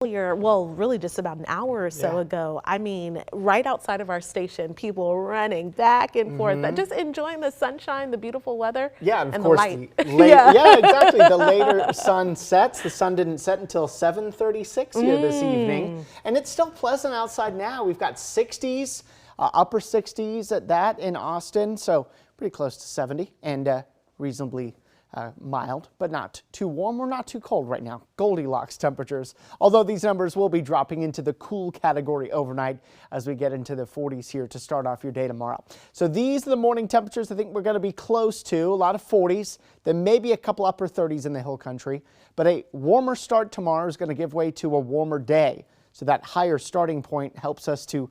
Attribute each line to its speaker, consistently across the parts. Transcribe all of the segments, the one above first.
Speaker 1: earlier, well, really just about an hour or so ago, I mean, right outside of our station, people running back and forth, just enjoying the sunshine, the beautiful weather,
Speaker 2: and
Speaker 1: and
Speaker 2: course,
Speaker 1: the light.
Speaker 2: Exactly. The later sun sets. The sun didn't set until 7:36 here this evening, and it's still pleasant outside now. We've got 60s, upper 60s at that in Austin, so pretty close to 70 and reasonably mild, but not too warm or not too cold right now. Goldilocks temperatures, although these numbers will be dropping into the cool category overnight as we get into the 40s here to start off your day tomorrow. So these are the morning temperatures I think we're going to be close to. A lot of 40s, then maybe a couple upper 30s in the hill country. But a warmer start tomorrow is going to give way to a warmer day. So that higher starting point helps us to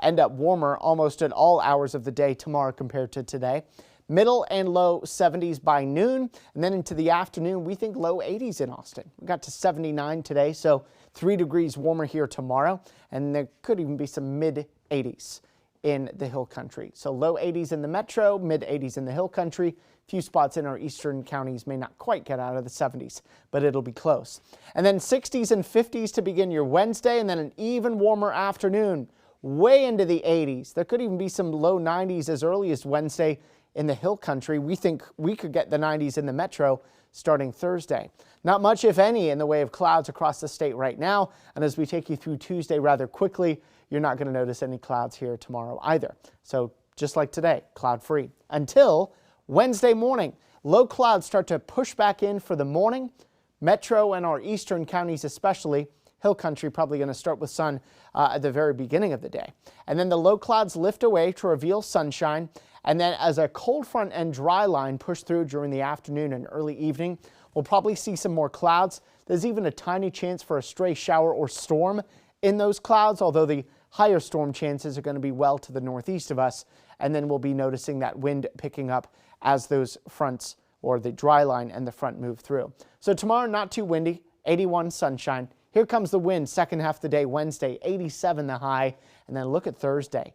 Speaker 2: end up warmer almost at all hours of the day tomorrow compared to today. Middle and low 70s by noon, and then into the afternoon, we think low 80s in Austin. We got to 79 today, so 3 degrees warmer here tomorrow, and there could even be some mid 80s in the hill country. So low 80s in the metro, mid 80s in the hill country. A few spots in our eastern counties may not quite get out of the 70s, but it'll be close. And then 60s and 50s to begin your Wednesday, and then an even warmer afternoon, way into the 80s. There could even be some low 90s as early as Wednesday in the hill country. We think we could get the 90s in the metro starting Thursday. Not much, if any, in the way of clouds across the state right now. And as we take you through Tuesday rather quickly, you're not going to notice any clouds here tomorrow either. So just like today, cloud free until Wednesday morning. Low clouds start to push back in for the morning. Metro and our eastern counties especially. Hill country probably going to start with sun at the very beginning of the day. And then the low clouds lift away to reveal sunshine. And then as a cold front and dry line push through during the afternoon and early evening, we'll probably see some more clouds. There's even a tiny chance for a stray shower or storm in those clouds, although the higher storm chances are going to be well to the northeast of us. And then we'll be noticing that wind picking up as those fronts or the dry line and the front move through. So tomorrow, not too windy, 81 sunshine. Here comes the wind second half of the day, Wednesday, 87 the high. And then look at Thursday.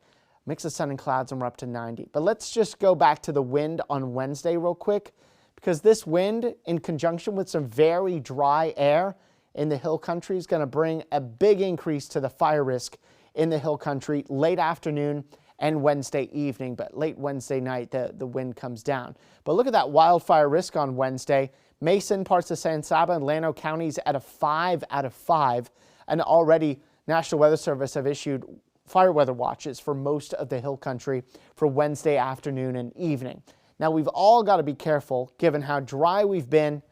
Speaker 2: Mix of sun and clouds and we're up to 90. But let's just go back to the wind on Wednesday real quick, because this wind in conjunction with some very dry air in the hill country is going to bring a big increase to the fire risk in the hill country late afternoon and Wednesday evening. But late Wednesday night, the wind comes down. But look at that wildfire risk on Wednesday. Mason, parts of San Saba and Llano counties at a 5 out of 5. And already National Weather Service have issued fire weather watches for most of the hill country for Wednesday afternoon and evening. Now we've all got to be careful given how dry we've been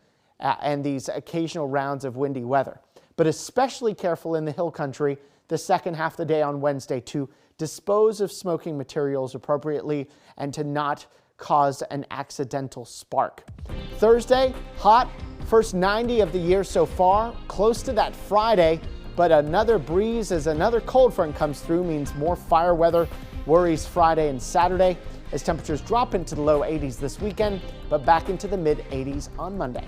Speaker 2: and these occasional rounds of windy weather, but especially careful in the hill country the second half of the day on Wednesday to dispose of smoking materials appropriately and to not cause an accidental spark. Thursday, hot, first 90 of the year so far, close to that Friday. But another breeze as another cold front comes through means more fire weather worries Friday and Saturday as temperatures drop into the low 80s this weekend, but back into the mid 80s on Monday.